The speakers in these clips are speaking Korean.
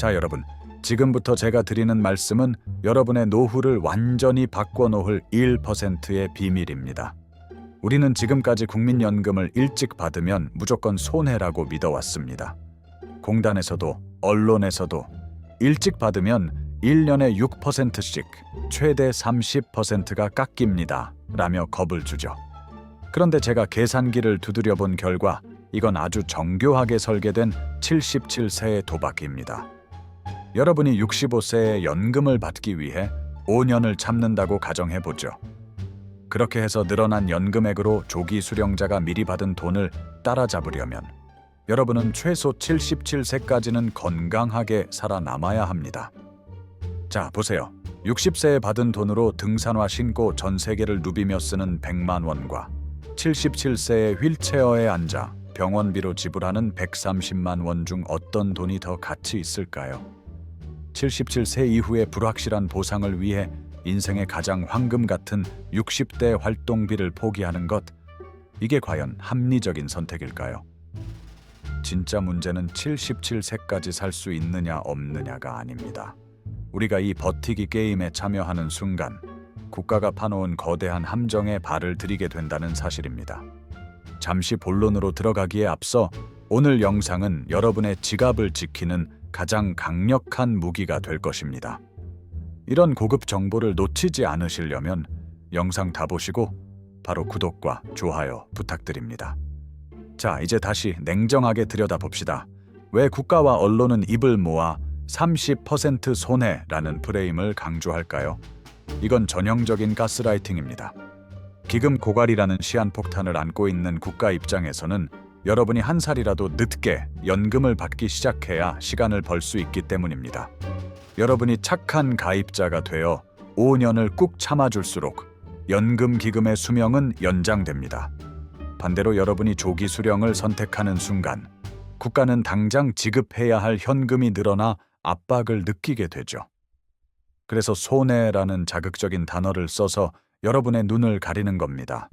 자, 여러분, 지금부터 제가 드리는 말씀은 여러분의 노후를 완전히 바꿔놓을 1%의 비밀입니다. 우리는 지금까지 국민연금을 일찍 받으면 무조건 손해라고 믿어왔습니다. 공단에서도 언론에서도 일찍 받으면 1년에 6%씩 최대 30%가 깎입니다 라며 겁을 주죠. 그런데 제가 계산기를 두드려 본 결과 이건 아주 정교하게 설계된 77세의 도박입니다. 여러분이 65세에 연금을 받기 위해 5년을 참는다고 가정해보죠. 그렇게 해서 늘어난 연금액으로 조기 수령자가 미리 받은 돈을 따라잡으려면 여러분은 최소 77세까지는 건강하게 살아남아야 합니다. 자, 보세요. 60세에 받은 돈으로 등산화 신고 전 세계를 누비며 쓰는 100만 원과 77세에 휠체어에 앉아 병원비로 지불하는 130만 원 중 어떤 돈이 더 가치 있을까요? 77세 이후의 불확실한 보상을 위해 인생의 가장 황금 같은 60대 활동비를 포기하는 것, 이게 과연 합리적인 선택일까요? 진짜 문제는 77세까지 살 수 있느냐 없느냐가 아닙니다. 우리가 이 버티기 게임에 참여하는 순간 국가가 파놓은 거대한 함정에 발을 들이게 된다는 사실입니다. 잠시 본론으로 들어가기에 앞서 오늘 영상은 여러분의 지갑을 지키는 가장 강력한 무기가 될 것입니다. 이런 고급 정보를 놓치지 않으시려면 영상 다 보시고 바로 구독과 좋아요 부탁드립니다. 자, 이제 다시 냉정하게 들여다봅시다. 왜 국가와 언론은 입을 모아 30% 손해라는 프레임을 강조할까요? 이건 전형적인 가스라이팅입니다. 기금 고갈이라는 시한폭탄을 안고 있는 국가 입장에서는 여러분이 한 살이라도 늦게 연금을 받기 시작해야 시간을 벌 수 있기 때문입니다. 여러분이 착한 가입자가 되어 5년을 꾹 참아줄수록 연금 기금의 수명은 연장됩니다. 반대로 여러분이 조기 수령을 선택하는 순간 국가는 당장 지급해야 할 현금이 늘어나 압박을 느끼게 되죠. 그래서 손해라는 자극적인 단어를 써서 여러분의 눈을 가리는 겁니다.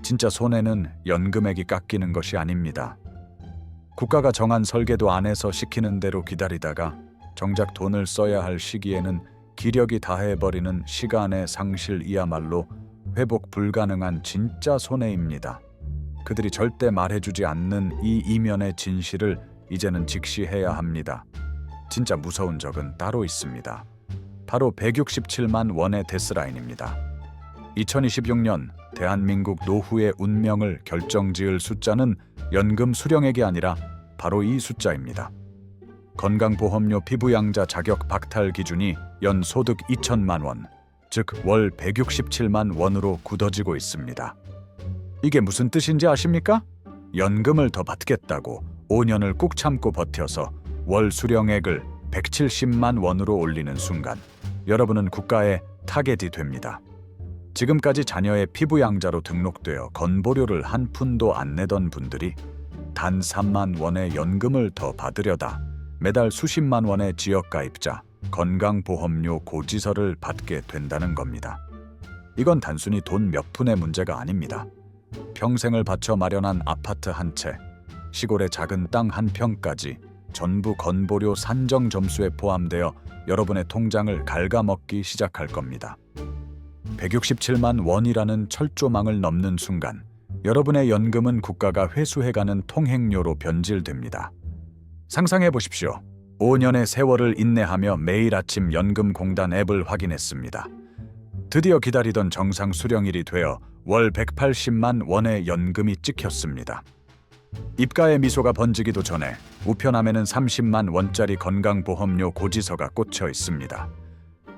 진짜 손해는 연금액이 깎이는 것이 아닙니다. 국가가 정한 설계도 안에서 시키는 대로 기다리다가 정작 돈을 써야 할 시기에는 기력이 다해버리는 시간의 상실이야말로 회복 불가능한 진짜 손해입니다. 그들이 절대 말해주지 않는 이 이면의 진실을 이제는 직시해야 합니다. 진짜 무서운 적은 따로 있습니다. 바로 167만 원의 데스라인입니다. 2026년 대한민국 노후의 운명을 결정지을 숫자는 연금 수령액이 아니라 바로 이 숫자입니다. 건강보험료 피부양자 자격 박탈 기준이 연 소득 2천만 원, 즉 월 167만 원으로 굳어지고 있습니다. 이게 무슨 뜻인지 아십니까? 연금을 더 받겠다고 5년을 꾹 참고 버텨서 월 수령액을 170만 원으로 올리는 순간 여러분은 국가의 타겟이 됩니다. 지금까지 자녀의 피부양자로 등록되어 건보료를 한 푼도 안 내던 분들이 단 3만 원의 연금을 더 받으려다 매달 수십만 원의 지역가입자, 건강보험료 고지서를 받게 된다는 겁니다. 이건 단순히 돈 몇 푼의 문제가 아닙니다. 평생을 바쳐 마련한 아파트 한 채, 시골의 작은 땅 한 평까지 전부 건보료 산정 점수에 포함되어 여러분의 통장을 갉아먹기 시작할 겁니다. 167만 원이라는 철조망을 넘는 순간 여러분의 연금은 국가가 회수해가는 통행료로 변질됩니다. 상상해 보십시오. 5년의 세월을 인내하며 매일 아침 연금공단 앱을 확인했습니다. 드디어 기다리던 정상 수령일이 되어 월 180만 원의 연금이 찍혔습니다. 입가에 미소가 번지기도 전에 우편함에는 30만 원짜리 건강보험료 고지서가 꽂혀 있습니다.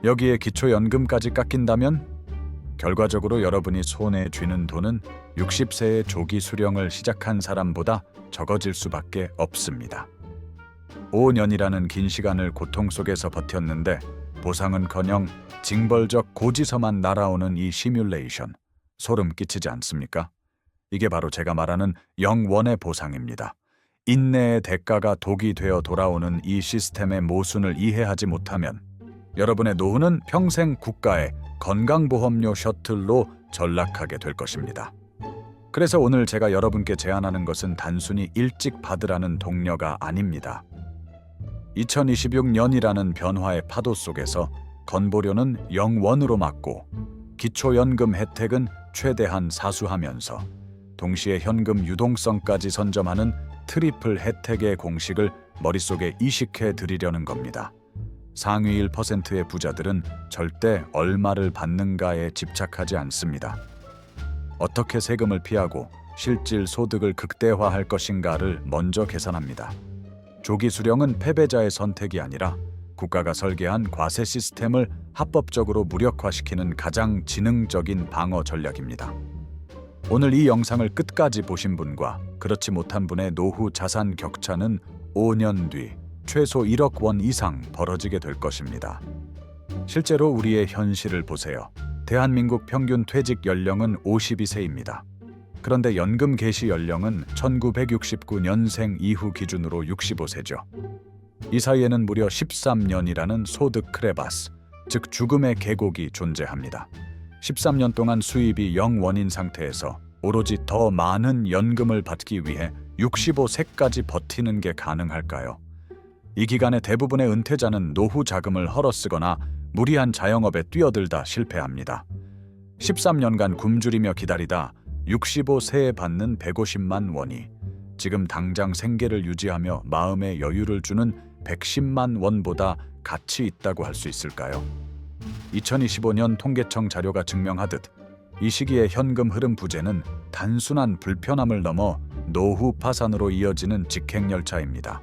여기에 기초연금까지 깎인다면 결과적으로 여러분이 손에 쥐는 돈은 60세의 조기 수령을 시작한 사람보다 적어질 수밖에 없습니다. 5년이라는 긴 시간을 고통 속에서 버텼는데 보상은커녕 징벌적 고지서만 날아오는 이 시뮬레이션, 소름 끼치지 않습니까? 이게 바로 제가 말하는 영원의 보상입니다. 인내의 대가가 독이 되어 돌아오는 이 시스템의 모순을 이해하지 못하면 여러분의 노후는 평생 국가의 건강보험료 셔틀로 전락하게 될 것입니다. 그래서 오늘 제가 여러분께 제안하는 것은 단순히 일찍 받으라는 독려가 아닙니다. 2026년이라는 변화의 파도 속에서 건보료는 0원으로 맞고 기초연금 혜택은 최대한 사수하면서 동시에 현금 유동성까지 선점하는 트리플 혜택의 공식을 머릿속에 이식해 드리려는 겁니다. 상위 1%의 부자들은 절대 얼마를 받는가에 집착하지 않습니다. 어떻게 세금을 피하고 실질 소득을 극대화할 것인가를 먼저 계산합니다. 조기 수령은 패배자의 선택이 아니라 국가가 설계한 과세 시스템을 합법적으로 무력화시키는 가장 지능적인 방어 전략입니다. 오늘 이 영상을 끝까지 보신 분과 그렇지 못한 분의 노후 자산 격차는 5년 뒤 최소 1억 원 이상 벌어지게 될 것입니다. 실제로 우리의 현실을 보세요. 대한민국 평균 퇴직 연령은 52세입니다. 그런데 연금 개시 연령은 1969년생 이후 기준으로 65세죠. 이 사이에는 무려 13년이라는 소득 크레바스, 즉 죽음의 계곡이 존재합니다. 13년 동안 수입이 0원인 상태에서 오로지 더 많은 연금을 받기 위해 65세까지 버티는 게 가능할까요? 이 기간에 대부분의 은퇴자는 노후 자금을 헐어쓰거나 무리한 자영업에 뛰어들다 실패합니다. 13년간 굶주리며 기다리다 65세에 받는 150만 원이 지금 당장 생계를 유지하며 마음의 여유를 주는 110만 원보다 가치 있다고 할 수 있을까요? 2025년 통계청 자료가 증명하듯 이 시기의 현금 흐름 부재는 단순한 불편함을 넘어 노후 파산으로 이어지는 직행열차입니다.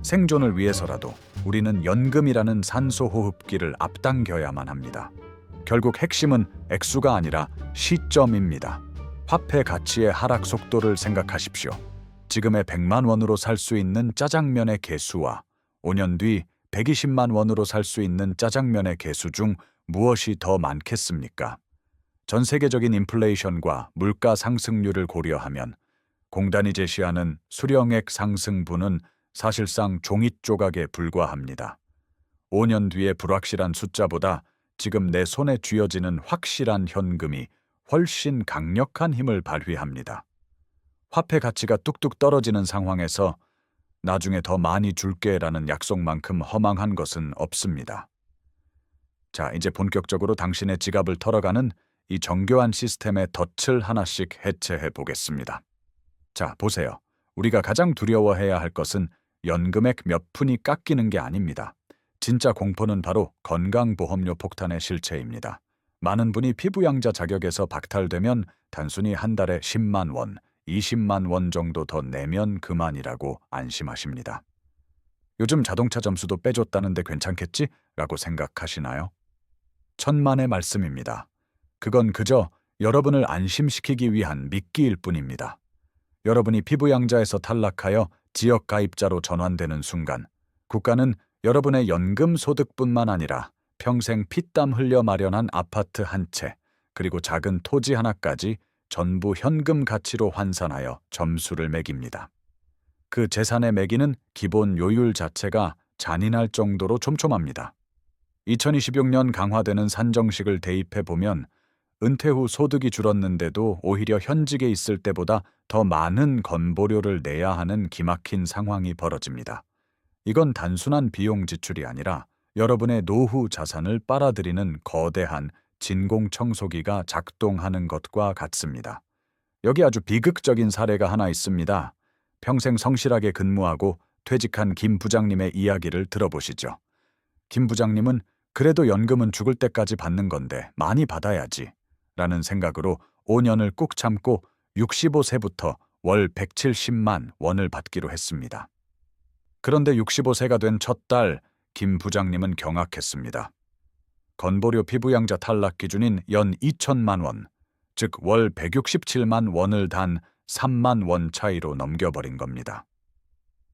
생존을 위해서라도 우리는 연금이라는 산소 호흡기를 앞당겨야만 합니다. 결국 핵심은 액수가 아니라 시점입니다. 화폐 가치의 하락 속도를 생각하십시오. 지금의 100만 원으로 살 수 있는 짜장면의 개수와 5년 뒤 120만 원으로 살 수 있는 짜장면의 개수 중 무엇이 더 많겠습니까? 전 세계적인 인플레이션과 물가 상승률을 고려하면 공단이 제시하는 수령액 상승분은 사실상 종이 조각에 불과합니다. 5년 뒤의 불확실한 숫자보다 지금 내 손에 쥐어지는 확실한 현금이 훨씬 강력한 힘을 발휘합니다. 화폐 가치가 뚝뚝 떨어지는 상황에서 나중에 더 많이 줄게라는 약속만큼 허망한 것은 없습니다. 자, 이제 본격적으로 당신의 지갑을 털어가는 이 정교한 시스템의 덫을 하나씩 해체해 보겠습니다. 자, 보세요. 우리가 가장 두려워해야 할 것은 연금액 몇 푼이 깎이는 게 아닙니다. 진짜 공포는 바로 건강보험료 폭탄의 실체입니다. 많은 분이 피부양자 자격에서 박탈되면 단순히 한 달에 10만 원, 20만 원 정도 더 내면 그만이라고 안심하십니다. 요즘 자동차 점수도 빼줬다는데 괜찮겠지? 라고 생각하시나요? 천만의 말씀입니다. 그건 그저 여러분을 안심시키기 위한 미끼일 뿐입니다. 여러분이 피부양자에서 탈락하여 지역 가입자로 전환되는 순간 국가는 여러분의 연금 소득뿐만 아니라 평생 피땀 흘려 마련한 아파트 한 채, 그리고 작은 토지 하나까지 전부 현금 가치로 환산하여 점수를 매깁니다. 그 재산의 매기는 기본 요율 자체가 잔인할 정도로 촘촘합니다. 2026년 강화되는 산정식을 대입해 보면 은퇴 후 소득이 줄었는데도 오히려 현직에 있을 때보다 더 많은 건보료를 내야 하는 기막힌 상황이 벌어집니다. 이건 단순한 비용 지출이 아니라 여러분의 노후 자산을 빨아들이는 거대한 진공청소기가 작동하는 것과 같습니다. 여기 아주 비극적인 사례가 하나 있습니다. 평생 성실하게 근무하고 퇴직한 김 부장님의 이야기를 들어보시죠. 김 부장님은 그래도 연금은 죽을 때까지 받는 건데 많이 받아야지 라는 생각으로 5년을 꾹 참고 65세부터 월 170만 원을 받기로 했습니다. 그런데 65세가 된 첫 달 김 부장님은 경악했습니다. 건보료 피부양자 탈락 기준인 연 2천만 원, 즉 월 167만 원을 단 3만 원 차이로 넘겨버린 겁니다.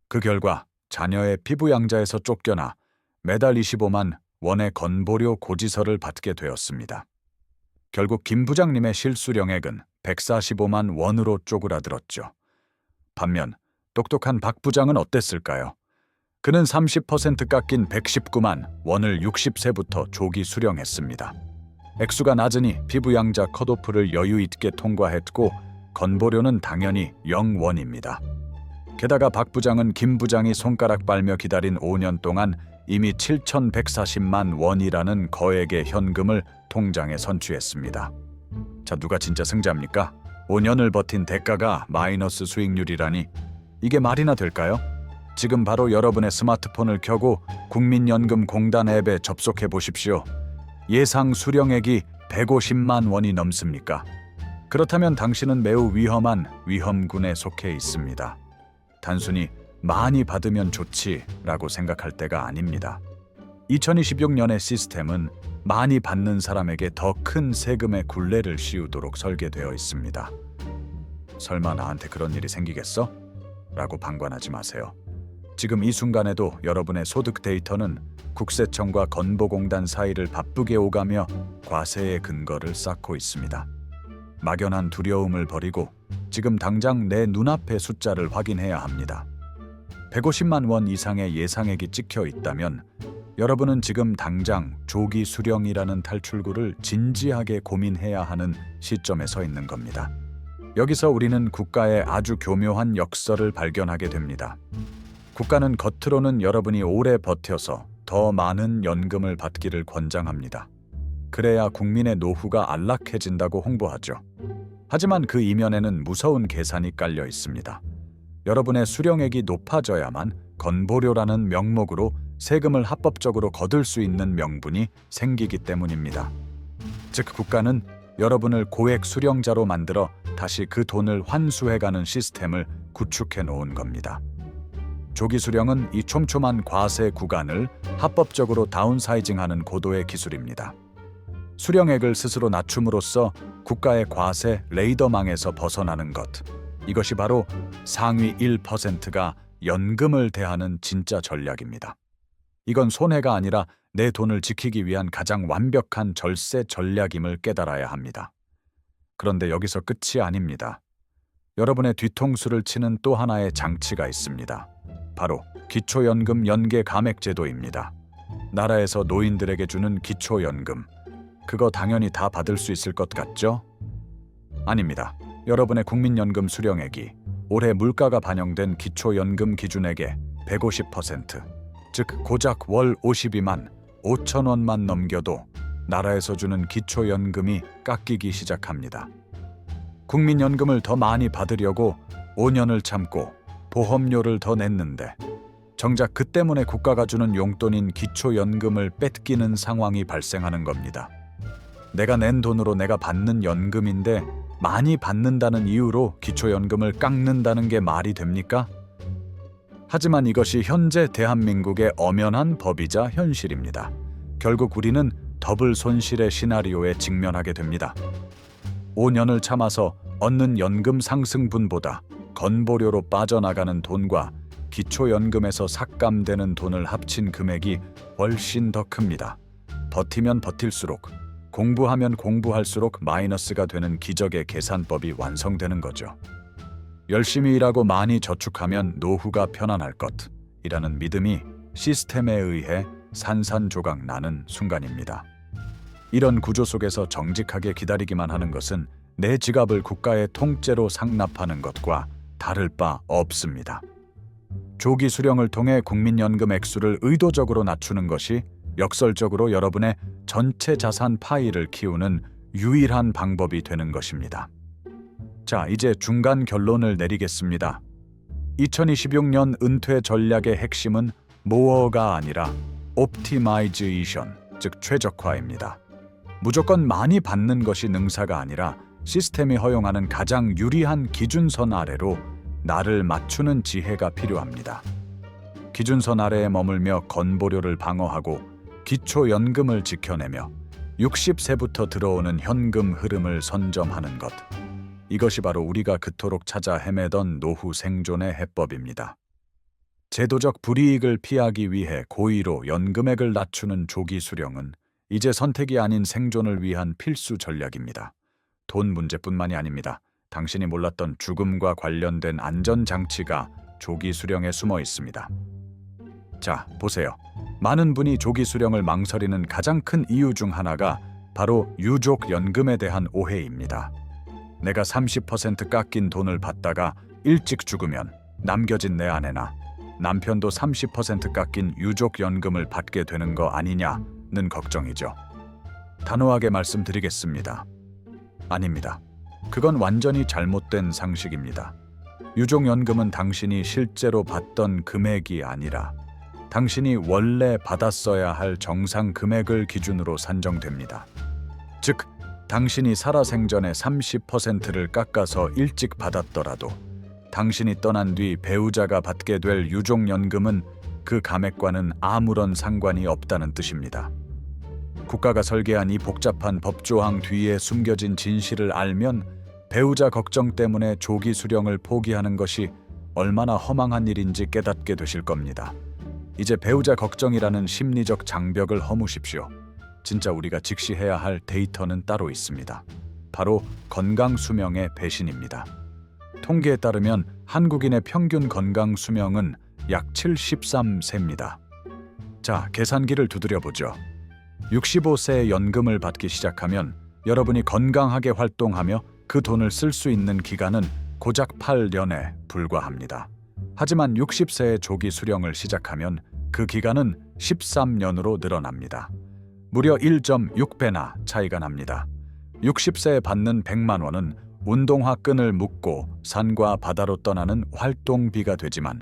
그 결과 자녀의 피부양자에서 쫓겨나 매달 25만 원의 건보료 고지서를 받게 되었습니다. 결국 김 부장님의 실수령액은 145만 원으로 쪼그라들었죠. 반면 똑똑한 박 부장은 어땠을까요? 그는 30% 깎인 119만 원을 60세부터 조기 수령했습니다. 액수가 낮으니 피부양자 컷오프를 여유 있게 통과했고 건보료는 당연히 0원입니다. 게다가 박 부장은 김 부장이 손가락 빨며 기다린 5년 동안 이미 7,140만 원이라는 거액의 현금을 통장에 선취했습니다. 자, 누가 진짜 승자입니까? 5년을 버틴 대가가 마이너스 수익률이라니 이게 말이나 될까요? 지금 바로 여러분의 스마트폰을 켜고 국민연금공단 앱에 접속해 보십시오. 예상 수령액이 150만 원이 넘습니까? 그렇다면 당신은 매우 위험한 위험군에 속해 있습니다. 단순히 많이 받으면 좋지라고 생각할 때가 아닙니다. 2026년의 시스템은 많이 받는 사람에게 더 큰 세금의 굴레를 씌우도록 설계되어 있습니다. 설마 나한테 그런 일이 생기겠어? 라고 방관하지 마세요. 지금 이 순간에도 여러분의 소득 데이터는 국세청과 건보공단 사이를 바쁘게 오가며 과세의 근거를 쌓고 있습니다. 막연한 두려움을 버리고 지금 당장 내 눈앞의 숫자를 확인해야 합니다. 150만 원 이상의 예상액이 찍혀 있다면 여러분은 지금 당장 조기 수령이라는 탈출구를 진지하게 고민해야 하는 시점에 서 있는 겁니다. 여기서 우리는 국가의 아주 교묘한 역설을 발견하게 됩니다. 국가는 겉으로는 여러분이 오래 버텨서 더 많은 연금을 받기를 권장합니다. 그래야 국민의 노후가 안락해진다고 홍보하죠. 하지만 그 이면에는 무서운 계산이 깔려 있습니다. 여러분의 수령액이 높아져야만 건보료라는 명목으로 세금을 합법적으로 거둘 수 있는 명분이 생기기 때문입니다. 즉, 국가는 여러분을 고액 수령자로 만들어 다시 그 돈을 환수해가는 시스템을 구축해 놓은 겁니다. 조기 수령은 이 촘촘한 과세 구간을 합법적으로 다운사이징하는 고도의 기술입니다. 수령액을 스스로 낮춤으로써 국가의 과세 레이더망에서 벗어나는 것. 이것이 바로 상위 1%가 연금을 대하는 진짜 전략입니다. 이건 손해가 아니라 내 돈을 지키기 위한 가장 완벽한 절세 전략임을 깨달아야 합니다. 그런데 여기서 끝이 아닙니다. 여러분의 뒤통수를 치는 또 하나의 장치가 있습니다. 바로 기초연금 연계 감액제도입니다. 나라에서 노인들에게 주는 기초연금. 그거 당연히 다 받을 수 있을 것 같죠? 아닙니다. 여러분의 국민연금 수령액이 올해 물가가 반영된 기초연금 기준액의 150%, 즉 고작 월 52만 5천 원만 넘겨도 나라에서 주는 기초연금이 깎이기 시작합니다. 국민연금을 더 많이 받으려고 5년을 참고 보험료를 더 냈는데 정작 그 때문에 국가가 주는 용돈인 기초연금을 뺏기는 상황이 발생하는 겁니다. 내가 낸 돈으로 내가 받는 연금인데 많이 받는다는 이유로 기초연금을 깎는다는 게 말이 됩니까? 하지만 이것이 현재 대한민국의 엄연한 법이자 현실입니다. 결국 우리는 더블 손실의 시나리오에 직면하게 됩니다. 5년을 참아서 얻는 연금 상승분보다 건보료로 빠져나가는 돈과 기초연금에서 삭감되는 돈을 합친 금액이 훨씬 더 큽니다. 버티면 버틸수록, 공부하면 공부할수록 마이너스가 되는 기적의 계산법이 완성되는 거죠. 열심히 일하고 많이 저축하면 노후가 편안할 것이라는 믿음이 시스템에 의해 산산조각 나는 순간입니다. 이런 구조 속에서 정직하게 기다리기만 하는 것은 내 지갑을 국가의 통째로 상납하는 것과 다를 바 없습니다. 조기 수령을 통해 국민연금 액수를 의도적으로 낮추는 것이 역설적으로 여러분의 전체 자산 파이를 키우는 유일한 방법이 되는 것입니다. 자, 이제 중간 결론을 내리겠습니다. 2026년 은퇴 전략의 핵심은 모어가 아니라 옵티마이제이션, 즉 최적화입니다. 무조건 많이 받는 것이 능사가 아니라 시스템이 허용하는 가장 유리한 기준선 아래로 나를 맞추는 지혜가 필요합니다. 기준선 아래에 머물며 건보료를 방어하고 기초연금을 지켜내며 60세부터 들어오는 현금 흐름을 선점하는 것. 이것이 바로 우리가 그토록 찾아 헤매던 노후 생존의 해법입니다. 제도적 불이익을 피하기 위해 고의로 연금액을 낮추는 조기 수령은 이제 선택이 아닌 생존을 위한 필수 전략입니다. 돈 문제뿐만이 아닙니다. 당신이 몰랐던 죽음과 관련된 안전장치가 조기 수령에 숨어 있습니다. 자, 보세요. 많은 분이 조기 수령을 망설이는 가장 큰 이유 중 하나가 바로 유족 연금에 대한 오해입니다. 내가 30% 깎인 돈을 받다가 일찍 죽으면 남겨진 내 아내나 남편도 30% 깎인 유족연금을 받게 되는 거 아니냐는 걱정이죠. 단호하게 말씀드리겠습니다. 아닙니다. 그건 완전히 잘못된 상식입니다. 유족연금은 당신이 실제로 받던 금액이 아니라 당신이 원래 받았어야 할 정상 금액을 기준으로 산정됩니다. 즉, 당신이 살아생전에 30%를 깎아서 일찍 받았더라도 당신이 떠난 뒤 배우자가 받게 될 유족연금은 그 감액과는 아무런 상관이 없다는 뜻입니다. 국가가 설계한 이 복잡한 법조항 뒤에 숨겨진 진실을 알면 배우자 걱정 때문에 조기 수령을 포기하는 것이 얼마나 허망한 일인지 깨닫게 되실 겁니다. 이제 배우자 걱정이라는 심리적 장벽을 허무십시오. 진짜 우리가 직시해야 할 데이터는 따로 있습니다. 바로 건강 수명의 배신입니다. 통계에 따르면 한국인의 평균 건강 수명은 약 73세입니다. 자, 계산기를 두드려 보죠. 65세에 연금을 받기 시작하면 여러분이 건강하게 활동하며 그 돈을 쓸 수 있는 기간은 고작 8년에 불과합니다. 하지만 60세에 조기 수령을 시작하면 그 기간은 13년으로 늘어납니다. 무려 1.6배나 차이가 납니다. 60세에 받는 100만 원은 운동화 끈을 묶고 산과 바다로 떠나는 활동비가 되지만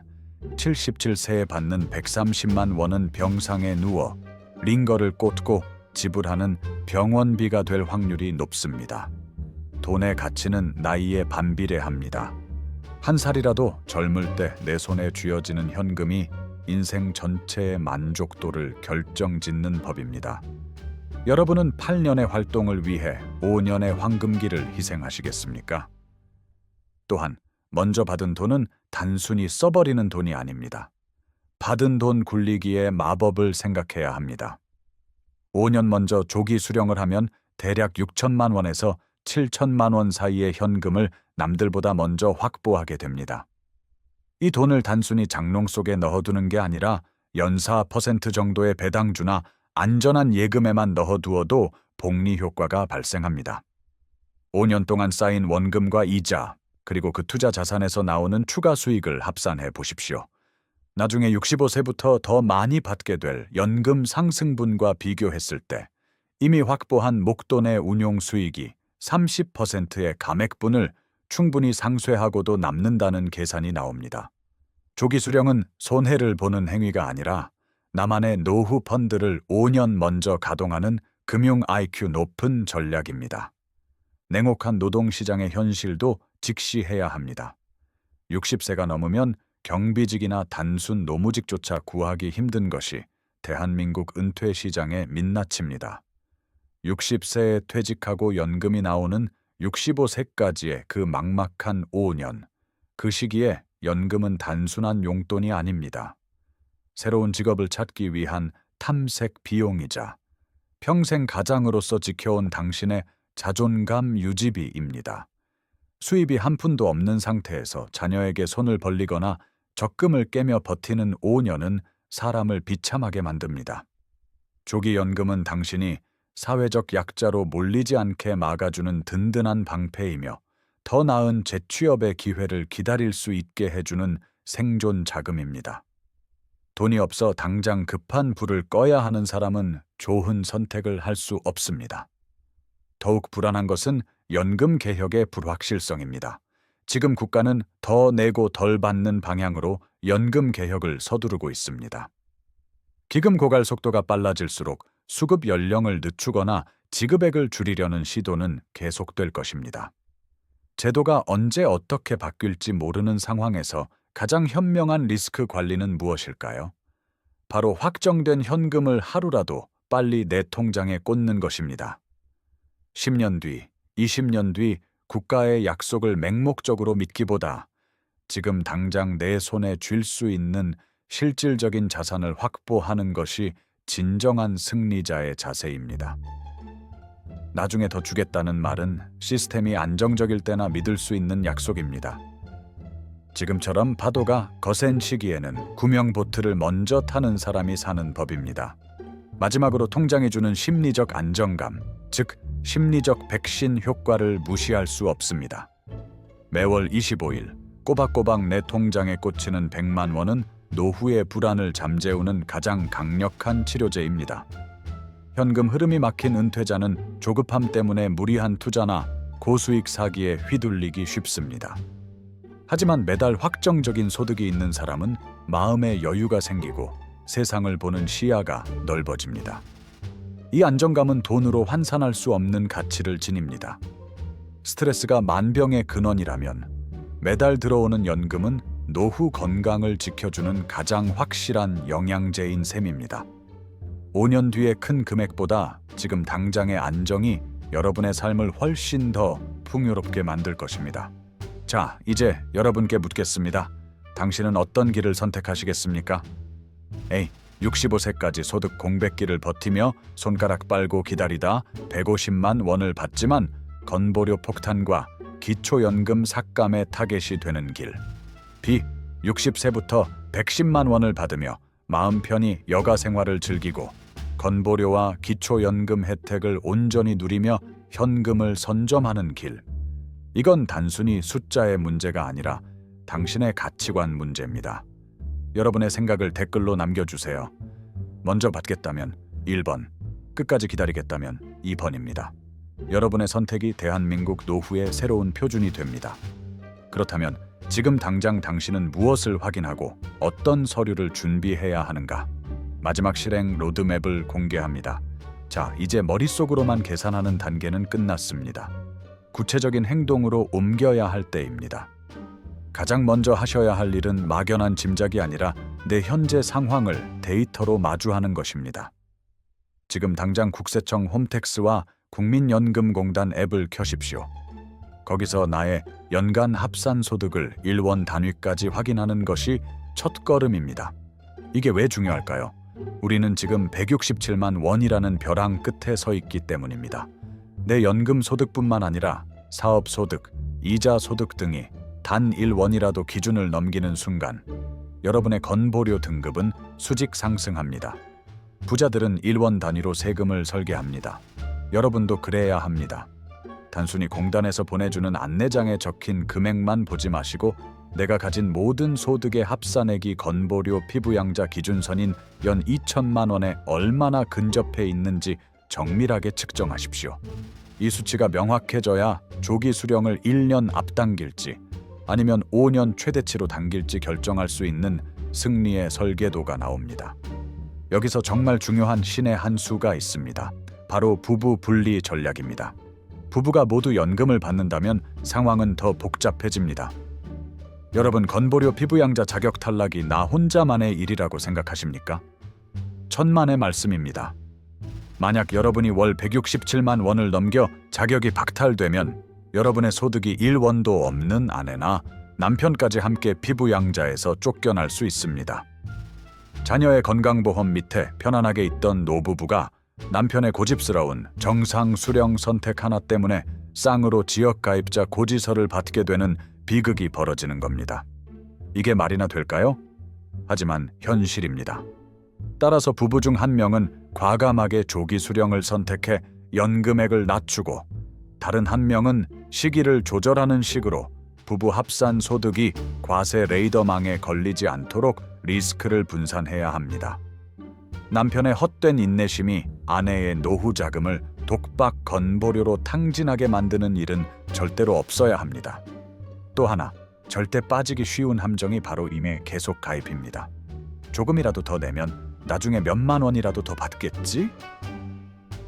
77세에 받는 130만 원은 병상에 누워 링거를 꽂고 지불하는 병원비가 될 확률이 높습니다. 돈의 가치는 나이에 반비례합니다. 한 살이라도 젊을 때 내 손에 쥐어지는 현금이 인생 전체의 만족도를 결정짓는 법입니다. 여러분은 8년의 활동을 위해 5년의 황금기를 희생하시겠습니까? 또한 먼저 받은 돈은 단순히 써버리는 돈이 아닙니다. 받은 돈 굴리기에 마법을 생각해야 합니다. 5년 먼저 조기 수령을 하면 대략 6천만 원에서 7천만 원 사이의 현금을 남들보다 먼저 확보하게 됩니다. 이 돈을 단순히 장롱 속에 넣어두는 게 아니라 연사 % 정도의 배당주나 안전한 예금에만 넣어두어도 복리 효과가 발생합니다. 5년 동안 쌓인 원금과 이자, 그리고 그 투자 자산에서 나오는 추가 수익을 합산해 보십시오. 나중에 65세부터 더 많이 받게 될 연금 상승분과 비교했을 때 이미 확보한 목돈의 운용 수익이 30%의 감액분을 충분히 상쇄하고도 남는다는 계산이 나옵니다. 조기 수령은 손해를 보는 행위가 아니라 나만의 노후 펀드를 5년 먼저 가동하는 금융 IQ 높은 전략입니다. 냉혹한 노동시장의 현실도 직시해야 합니다. 60세가 넘으면 경비직이나 단순 노무직조차 구하기 힘든 것이 대한민국 은퇴 시장의 민낯입니다. 60세에 퇴직하고 연금이 나오는 65세까지의 그 막막한 5년, 그 시기에 연금은 단순한 용돈이 아닙니다. 새로운 직업을 찾기 위한 탐색 비용이자 평생 가장으로서 지켜온 당신의 자존감 유지비입니다. 수입이 한 푼도 없는 상태에서 자녀에게 손을 벌리거나 적금을 깨며 버티는 5년은 사람을 비참하게 만듭니다. 조기 연금은 당신이 사회적 약자로 몰리지 않게 막아주는 든든한 방패이며 더 나은 재취업의 기회를 기다릴 수 있게 해주는 생존 자금입니다. 돈이 없어 당장 급한 불을 꺼야 하는 사람은 좋은 선택을 할 수 없습니다. 더욱 불안한 것은 연금 개혁의 불확실성입니다. 지금 국가는 더 내고 덜 받는 방향으로 연금 개혁을 서두르고 있습니다. 기금 고갈 속도가 빨라질수록 수급 연령을 늦추거나 지급액을 줄이려는 시도는 계속될 것입니다. 제도가 언제 어떻게 바뀔지 모르는 상황에서 가장 현명한 리스크 관리는 무엇일까요? 바로 확정된 현금을 하루라도 빨리 내 통장에 꽂는 것입니다. 10년 뒤, 20년 뒤 국가의 약속을 맹목적으로 믿기보다 지금 당장 내 손에 쥘 수 있는 실질적인 자산을 확보하는 것이 진정한 승리자의 자세입니다. 나중에 더 주겠다는 말은 시스템이 안정적일 때나 믿을 수 있는 약속입니다. 지금처럼 파도가 거센 시기에는 구명보트를 먼저 타는 사람이 사는 법입니다. 마지막으로 통장이 주는 심리적 안정감, 즉 심리적 백신 효과를 무시할 수 없습니다. 매월 25일 꼬박꼬박 내 통장에 꽂히는 100만 원은 노후의 불안을 잠재우는 가장 강력한 치료제입니다. 현금 흐름이 막힌 은퇴자는 조급함 때문에 무리한 투자나 고수익 사기에 휘둘리기 쉽습니다. 하지만 매달 확정적인 소득이 있는 사람은 마음의 여유가 생기고 세상을 보는 시야가 넓어집니다. 이 안정감은 돈으로 환산할 수 없는 가치를 지닙니다. 스트레스가 만병의 근원이라면 매달 들어오는 연금은 노후 건강을 지켜주는 가장 확실한 영양제인 셈입니다. 5년 뒤의 큰 금액보다 지금 당장의 안정이 여러분의 삶을 훨씬 더 풍요롭게 만들 것입니다. 자, 이제 여러분께 묻겠습니다. 당신은 어떤 길을 선택하시겠습니까? A. 65세까지 소득 공백기를 버티며 손가락 빨고 기다리다 150만 원을 받지만 건보료 폭탄과 기초연금 삭감의 타겟이 되는 길. B. 60세부터 110만 원을 받으며 마음 편히 여가 생활을 즐기고 건보료와 기초연금 혜택을 온전히 누리며 현금을 선점하는 길. 이건 단순히 숫자의 문제가 아니라 당신의 가치관 문제입니다. 여러분의 생각을 댓글로 남겨주세요. 먼저 받겠다면 1번, 끝까지 기다리겠다면 2번입니다. 여러분의 선택이 대한민국 노후의 새로운 표준이 됩니다. 그렇다면 지금 당장 당신은 무엇을 확인하고 어떤 서류를 준비해야 하는가? 마지막 실행 로드맵을 공개합니다. 자, 이제 머릿속으로만 계산하는 단계는 끝났습니다. 구체적인 행동으로 옮겨야 할 때입니다. 가장 먼저 하셔야 할 일은 막연한 짐작이 아니라 내 현재 상황을 데이터로 마주하는 것입니다. 지금 당장 국세청 홈택스와 국민연금공단 앱을 켜십시오. 거기서 나의 연간 합산 소득을 1원 단위까지 확인하는 것이 첫걸음입니다. 이게 왜 중요할까요? 우리는 지금 167만 원이라는 벼랑 끝에 서 있기 때문입니다. 내 연금 소득뿐만 아니라 사업 소득, 이자 소득 등이 단 1원이라도 기준을 넘기는 순간 여러분의 건보료 등급은 수직 상승합니다. 부자들은 1원 단위로 세금을 설계합니다. 여러분도 그래야 합니다. 단순히 공단에서 보내주는 안내장에 적힌 금액만 보지 마시고 내가 가진 모든 소득의 합산액이 건보료 피부양자 기준선인 연 2천만 원에 얼마나 근접해 있는지 정밀하게 측정하십시오. 이 수치가 명확해져야 조기 수령을 1년 앞당길지 아니면 5년 최대치로 당길지 결정할 수 있는 승리의 설계도가 나옵니다. 여기서 정말 중요한 신의 한 수가 있습니다. 바로 부부 분리 전략입니다. 부부가 모두 연금을 받는다면 상황은 더 복잡해집니다. 여러분, 건보료 피부양자 자격 탈락이 나 혼자만의 일이라고 생각하십니까? 천만의 말씀입니다. 만약 여러분이 월 167만 원을 넘겨 자격이 박탈되면 여러분의 소득이 1원도 없는 아내나 남편까지 함께 피부양자에서 쫓겨날 수 있습니다. 자녀의 건강보험 밑에 편안하게 있던 노부부가 남편의 고집스러운 정상 수령 선택 하나 때문에 쌍으로 지역가입자 고지서를 받게 되는 비극이 벌어지는 겁니다. 이게 말이나 될까요? 하지만 현실입니다. 따라서 부부 중 한 명은 과감하게 조기 수령을 선택해 연금액을 낮추고 다른 한 명은 시기를 조절하는 식으로 부부 합산 소득이 과세 레이더망에 걸리지 않도록 리스크를 분산해야 합니다. 남편의 헛된 인내심이 아내의 노후 자금을 독박 건보료로 탕진하게 만드는 일은 절대로 없어야 합니다. 또 하나, 절대 빠지기 쉬운 함정이 바로 임의 계속 가입입니다. 조금이라도 더 내면 나중에 몇만 원이라도 더 받겠지?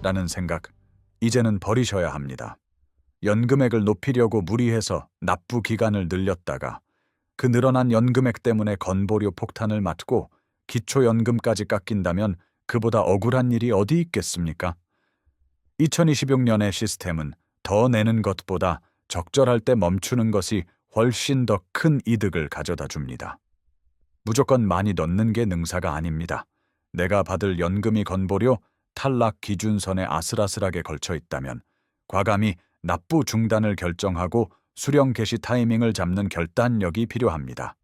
라는 생각, 이제는 버리셔야 합니다. 연금액을 높이려고 무리해서 납부 기간을 늘렸다가 그 늘어난 연금액 때문에 건보료 폭탄을 맞고 기초연금까지 깎인다면 그보다 억울한 일이 어디 있겠습니까? 2026년의 시스템은 더 내는 것보다 적절할 때 멈추는 것이 훨씬 더 큰 이득을 가져다 줍니다. 무조건 많이 넣는 게 능사가 아닙니다. 내가 받을 연금이 건보료 탈락 기준선에 아슬아슬하게 걸쳐 있다면 과감히 납부 중단을 결정하고 수령 개시 타이밍을 잡는 결단력이 필요합니다.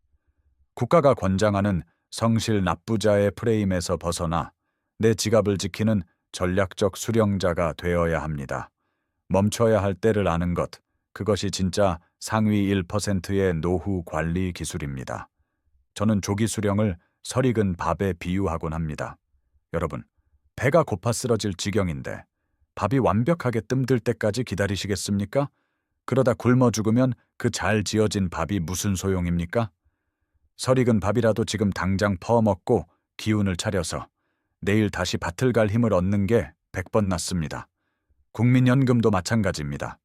국가가 권장하는 성실 납부자의 프레임에서 벗어나 내 지갑을 지키는 전략적 수령자가 되어야 합니다. 멈춰야 할 때를 아는 것, 그것이 진짜 상위 1%의 노후 관리 기술입니다. 저는 조기 수령을 설익은 밥에 비유하곤 합니다. 여러분, 배가 고파 쓰러질 지경인데 밥이 완벽하게 뜸들 때까지 기다리시겠습니까? 그러다 굶어 죽으면 그 잘 지어진 밥이 무슨 소용입니까? 설익은 밥이라도 지금 당장 퍼먹고 기운을 차려서 내일 다시 밭을 갈 힘을 얻는 게 100번 낫습니다. 국민연금도 마찬가지입니다.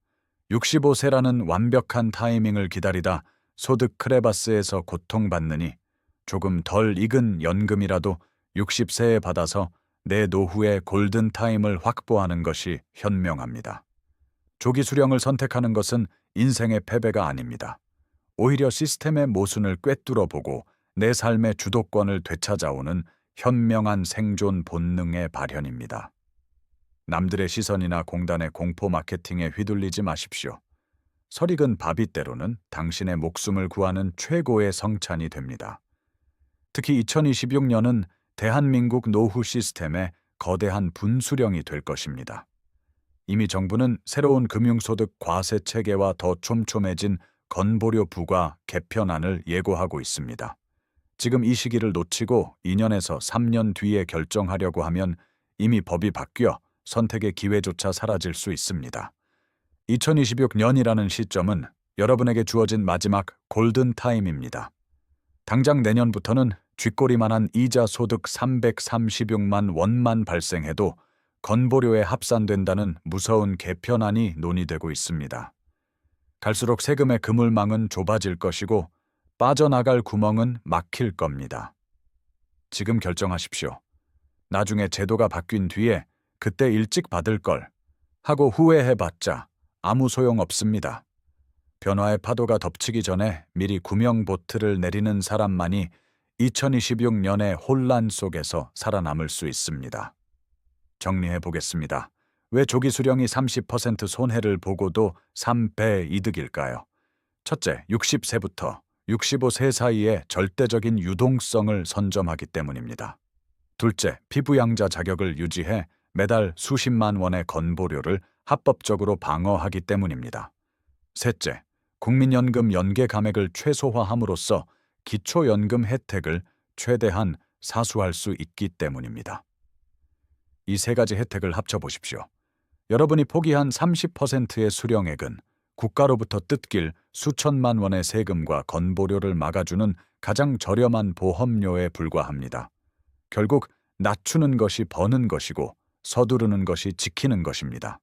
65세라는 완벽한 타이밍을 기다리다 소득 크레바스에서 고통받느니 조금 덜 익은 연금이라도 60세에 받아서 내 노후의 골든타임을 확보하는 것이 현명합니다. 조기 수령을 선택하는 것은 인생의 패배가 아닙니다. 오히려 시스템의 모순을 꿰뚫어보고 내 삶의 주도권을 되찾아오는 현명한 생존 본능의 발현입니다. 남들의 시선이나 공단의 공포 마케팅에 휘둘리지 마십시오. 설익은 밥이 때로는 당신의 목숨을 구하는 최고의 성찬이 됩니다. 특히 2026년은 대한민국 노후 시스템의 거대한 분수령이 될 것입니다. 이미 정부는 새로운 금융소득 과세 체계와 더 촘촘해진 건보료 부과 개편안을 예고하고 있습니다. 지금 이 시기를 놓치고 2년에서 3년 뒤에 결정하려고 하면 이미 법이 바뀌어 선택의 기회조차 사라질 수 있습니다. 2026년이라는 시점은 여러분에게 주어진 마지막 골든타임입니다. 당장 내년부터는 쥐꼬리만한 이자 소득 336만 원만 발생해도 건보료에 합산된다는 무서운 개편안이 논의되고 있습니다. 갈수록 세금의 그물망은 좁아질 것이고 빠져나갈 구멍은 막힐 겁니다. 지금 결정하십시오. 나중에 제도가 바뀐 뒤에 그때 일찍 받을 걸 하고 후회해봤자 아무 소용 없습니다. 변화의 파도가 덮치기 전에 미리 구명보트를 내리는 사람만이 2026년의 혼란 속에서 살아남을 수 있습니다. 정리해 보겠습니다. 왜 조기 수령이 30% 손해를 보고도 3배 이득일까요? 첫째, 60세부터 65세 사이에 절대적인 유동성을 선점하기 때문입니다. 둘째, 피부양자 자격을 유지해 매달 수십만 원의 건보료를 합법적으로 방어하기 때문입니다. 셋째, 국민연금 연계 감액을 최소화함으로써 기초연금 혜택을 최대한 사수할 수 있기 때문입니다. 이 세 가지 혜택을 합쳐보십시오. 여러분이 포기한 30%의 수령액은 국가로부터 뜯길 수천만 원의 세금과 건보료를 막아주는 가장 저렴한 보험료에 불과합니다. 결국 낮추는 것이 버는 것이고 서두르는 것이 지키는 것입니다.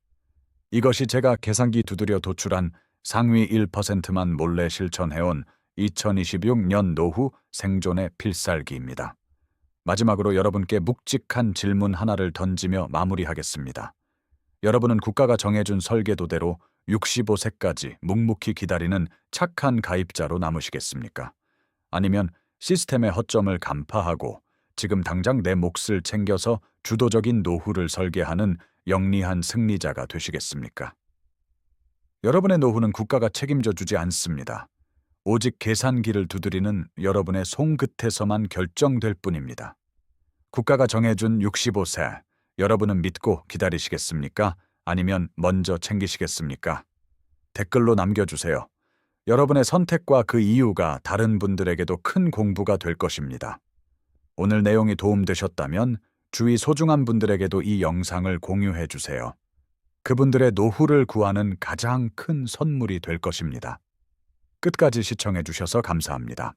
이것이 제가 계산기 두드려 도출한 상위 1%만 몰래 실천해온 2026년 노후 생존의 필살기입니다. 마지막으로 여러분께 묵직한 질문 하나를 던지며 마무리하겠습니다. 여러분은 국가가 정해준 설계도대로 65세까지 묵묵히 기다리는 착한 가입자로 남으시겠습니까? 아니면 시스템의 허점을 간파하고 지금 당장 내 몫을 챙겨서 주도적인 노후를 설계하는 영리한 승리자가 되시겠습니까? 여러분의 노후는 국가가 책임져 주지 않습니다. 오직 계산기를 두드리는 여러분의 손끝에서만 결정될 뿐입니다. 국가가 정해준 65세, 여러분은 믿고 기다리시겠습니까? 아니면 먼저 챙기시겠습니까? 댓글로 남겨주세요. 여러분의 선택과 그 이유가 다른 분들에게도 큰 공부가 될 것입니다. 오늘 내용이 도움되셨다면 주위 소중한 분들에게도 이 영상을 공유해 주세요. 그분들의 노후를 구하는 가장 큰 선물이 될 것입니다. 끝까지 시청해 주셔서 감사합니다.